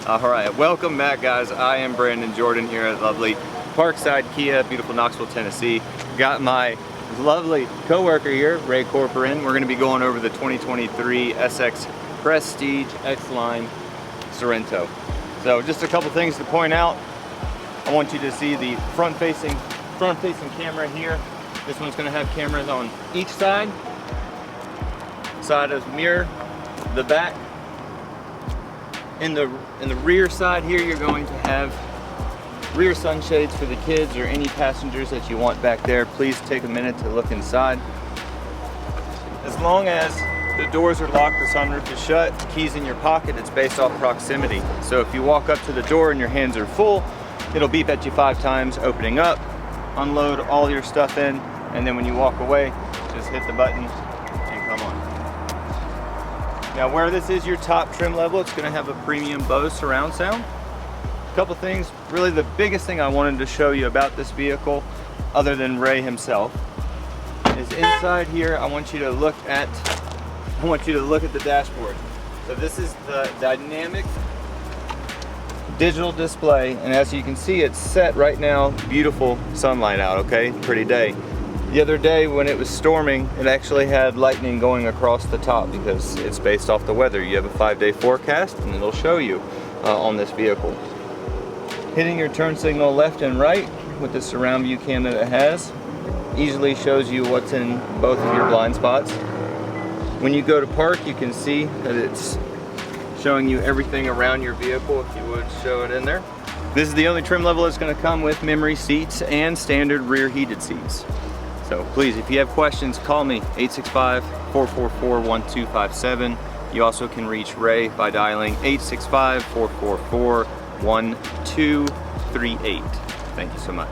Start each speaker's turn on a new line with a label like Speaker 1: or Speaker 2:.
Speaker 1: Alright, welcome back guys. I am Brandon Jordan here at lovely Parkside Kia, beautiful Knoxville, Tennessee. Got my lovely co-worker here, Ray Corporan. We're going to be going over the 2023 SX Prestige X-Line Sorento. So just a couple things to point out. I want you to see the front-facing camera here. This one's going to have cameras on each side of the mirror, the back. In the rear side here, you're going to have rear sunshades for the kids or any passengers that you want back there. Please take a minute to look inside. As long as the doors are locked, the sunroof is shut, the keys in your pocket, it's based off proximity. So if you walk up to the door and your hands are full, it'll beep at you 5 times, opening up, unload all your stuff in, and then when you walk away, just hit the button and come on. Now where this is your top trim level, it's going to have a premium Bose surround sound. A couple things, really the biggest thing I wanted to show you about this vehicle, other than Ray himself, is inside here. I want you to look at the dashboard. So this is the dynamic digital display, and as you can see, it's set right now, beautiful sunlight out, okay, pretty day. The other day when it was storming, it actually had lightning going across the top because it's based off the weather. You have a 5-day forecast and it'll show you on this vehicle. Hitting your turn signal left and right with the surround view camera that it has easily shows you what's in both of your blind spots. When you go to park, you can see that it's showing you everything around your vehicle. If you would show it in there. This is the only trim level that's going to come with memory seats and standard rear heated seats. So please, if you have questions, call me, 865-444-1257. You also can reach Ray by dialing 865-444-1238. Thank you so much.